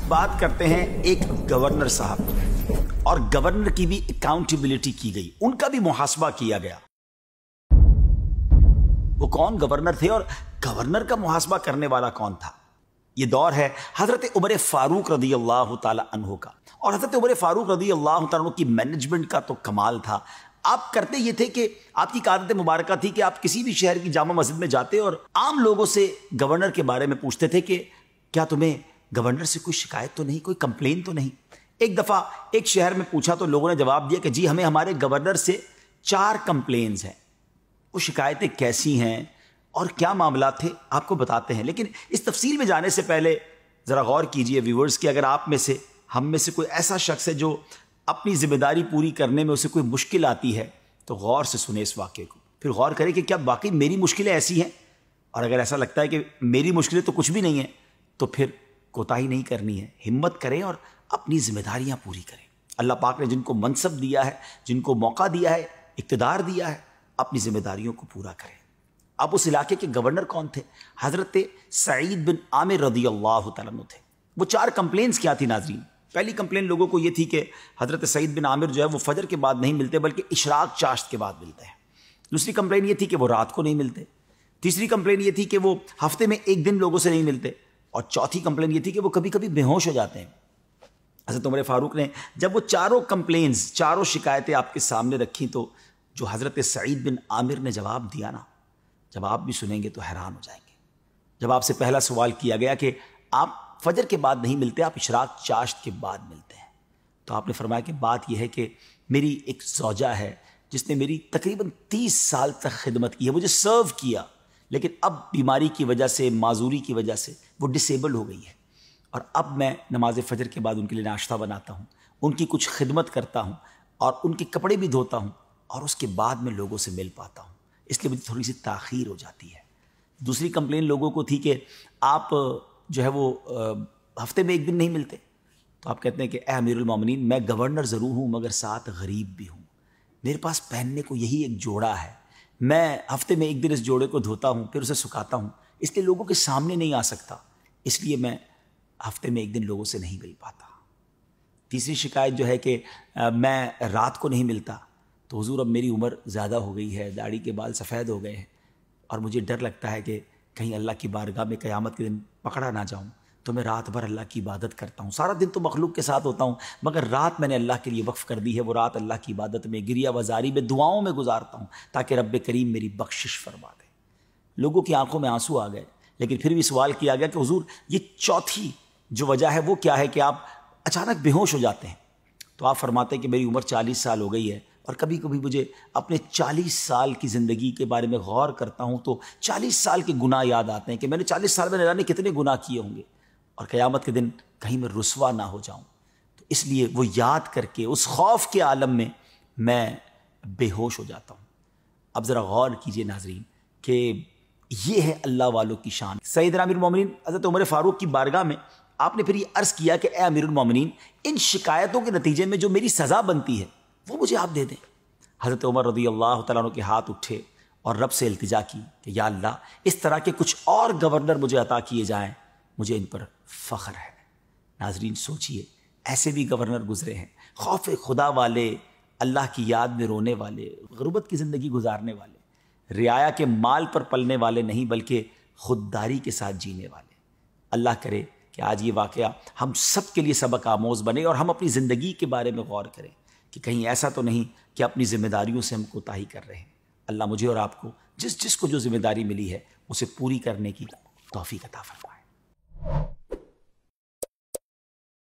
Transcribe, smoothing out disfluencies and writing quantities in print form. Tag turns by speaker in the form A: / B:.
A: بات کرتے ہیں ایک گورنر صاحب کی، اور گورنر کی بھی اکاؤنٹیبلٹی کی گئی، ان کا بھی محاسبہ کیا گیا۔ وہ کون گورنر تھے اور گورنر کا محاسبہ کرنے والا کون تھا؟ یہ دور ہے حضرت عمر فاروق رضی اللہ تعالی عنہ کا، اور حضرت عمر فاروق رضی اللہ تعالی عنہ کی مینجمنٹ کا تو کمال تھا۔ آپ کرتے یہ تھے کہ آپ کی عادت مبارکہ تھی کہ آپ کسی بھی شہر کی جامع مسجد میں جاتے اور عام لوگوں سے گورنر کے بارے میں پوچھتے تھے کہ کیا تمہیں گورنر سے کوئی شکایت تو نہیں، کوئی کمپلین تو نہیں؟ ایک دفعہ ایک شہر میں پوچھا تو لوگوں نے جواب دیا کہ جی ہمیں ہمارے گورنر سے 4 کمپلینز ہیں۔ وہ شکایتیں کیسی ہیں اور کیا معاملات تھے آپ کو بتاتے ہیں، لیکن اس تفصیل میں جانے سے پہلے ذرا غور کیجئے ویورز کہ اگر آپ میں سے ہم میں سے کوئی ایسا شخص ہے جو اپنی ذمہ داری پوری کرنے میں اسے کوئی مشکل آتی ہے تو غور سے سنیں اس واقعے کو، پھر غور کریں کہ کیا واقعی میری مشکلیں ایسی ہیں، اور اگر ایسا لگتا ہے کہ میری مشکلیں تو کچھ بھی نہیں ہیں تو پھر کوتاہی نہیں کرنی ہے، ہمت کریں اور اپنی ذمہ داریاں پوری کریں۔ اللہ پاک نے جن کو منصب دیا ہے، جن کو موقع دیا ہے، اقتدار دیا ہے، اپنی ذمہ داریوں کو پورا کریں۔ اب اس علاقے کے گورنر کون تھے؟ حضرت سعید بن عامر رضی اللہ تعالیٰ عنہ تھے۔ وہ 4 کمپلینز کیا تھی ناظرین؟ پہلی کمپلین لوگوں کو یہ تھی کہ حضرت سعید بن عامر جو ہے وہ فجر کے بعد نہیں ملتے بلکہ اشراق چاشت کے بعد ملتے ہیں۔ دوسری کمپلین یہ تھی کہ وہ رات کو نہیں ملتے۔ تیسری کمپلین یہ تھی کہ وہ ہفتے میں 1 دن لوگوں سے نہیں ملتے، اور چوتھی کمپلین یہ تھی کہ وہ کبھی کبھی بے ہوش ہو جاتے ہیں۔ حضرت عمر فاروق نے جب وہ 4 کمپلینز، 4 شکایتیں آپ کے سامنے رکھیں تو جو حضرت سعید بن عامر نے جواب دیا نا، جب آپ بھی سنیں گے تو حیران ہو جائیں گے۔ جب آپ سے پہلا سوال کیا گیا کہ آپ فجر کے بعد نہیں ملتے، آپ اشراق چاشت کے بعد ملتے ہیں، تو آپ نے فرمایا کہ بات یہ ہے کہ میری ایک زوجہ ہے جس نے میری تقریباً 30 سال تک خدمت کی ہے، مجھے سرو کیا، لیکن اب بیماری کی وجہ سے، معذوری کی وجہ سے وہ ڈسیبل ہو گئی ہے، اور اب میں نماز فجر کے بعد ان کے لیے ناشتہ بناتا ہوں، ان کی کچھ خدمت کرتا ہوں اور ان کے کپڑے بھی دھوتا ہوں، اور اس کے بعد میں لوگوں سے مل پاتا ہوں، اس لیے مجھے تھوڑی سی تاخیر ہو جاتی ہے۔ دوسری کمپلین لوگوں کو تھی کہ آپ جو ہے وہ ہفتے میں 1 دن نہیں ملتے، تو آپ کہتے ہیں کہ اے امیر المومنین، میں گورنر ضرور ہوں مگر ساتھ غریب بھی ہوں، میرے پاس پہننے کو یہی ایک جوڑا ہے، میں ہفتے میں 1 دن اس جوڑے کو دھوتا ہوں پھر اسے سکھاتا ہوں، اس لیے لوگوں کے سامنے نہیں آ سکتا، اس لیے میں ہفتے میں 1 دن لوگوں سے نہیں مل پاتا۔ تیسری شکایت جو ہے کہ میں رات کو نہیں ملتا، تو حضور اب میری عمر زیادہ ہو گئی ہے، داڑھی کے بال سفید ہو گئے ہیں، اور مجھے ڈر لگتا ہے کہ کہیں اللہ کی بارگاہ میں قیامت کے دن پکڑا نہ جاؤں، تو میں رات بھر اللہ کی عبادت کرتا ہوں، سارا دن تو مخلوق کے ساتھ ہوتا ہوں مگر رات میں نے اللہ کے لیے وقف کر دی ہے، وہ رات اللہ کی عبادت میں، گریہ وزاری میں، دعاؤں میں گزارتا ہوں تاکہ رب کریم میری بخشش فرما دے۔ لوگوں کی آنکھوں میں آنسو آ گئے، لیکن پھر بھی سوال کیا گیا کہ حضور یہ چوتھی جو وجہ ہے وہ کیا ہے کہ آپ اچانک بے ہوش ہو جاتے ہیں؟ تو آپ فرماتے ہیں کہ میری عمر 40 سال ہو گئی ہے، اور کبھی کبھی مجھے اپنے 40 سال کی زندگی کے بارے میں غور کرتا ہوں تو 40 سال کے گناہ یاد آتے ہیں کہ میں نے 40 سال میں نہ جانے کتنے گناہ کیے ہوں گے، اور قیامت کے دن کہیں میں رسوا نہ ہو جاؤں، تو اس لیے وہ یاد کر کے اس خوف کے عالم میں بے ہوش ہو جاتا ہوں۔ اب ذرا غور کیجئے ناظرین کہ یہ ہے اللہ والوں کی شان۔ سیدنا امیر المومنین حضرت عمر فاروق کی بارگاہ میں آپ نے پھر یہ عرض کیا کہ اے امیر المومنین، ان شکایتوں کے نتیجے میں جو میری سزا بنتی ہے وہ مجھے آپ دے دیں۔ حضرت عمر رضی اللہ تعالیٰ عنہ کے ہاتھ اٹھے اور رب سے التجا کی کہ یا اللہ، اس طرح کے کچھ اور گورنر مجھے عطا کیے جائیں، مجھے ان پر فخر ہے۔ ناظرین سوچئے، ایسے بھی گورنر گزرے ہیں، خوف خدا والے، اللہ کی یاد میں رونے والے، غربت کی زندگی گزارنے والے، رعایا کے مال پر پلنے والے نہیں بلکہ خودداری کے ساتھ جینے والے۔ اللہ کرے کہ آج یہ واقعہ ہم سب کے لیے سبق آموز بنے اور ہم اپنی زندگی کے بارے میں غور کریں کہ کہیں ایسا تو نہیں کہ اپنی ذمہ داریوں سے ہم کوتاہی کر رہے ہیں۔ اللہ مجھے اور آپ کو جس کو جو ذمہ داری ملی ہے اسے پوری کرنے کی توفیق عطا فرمائے۔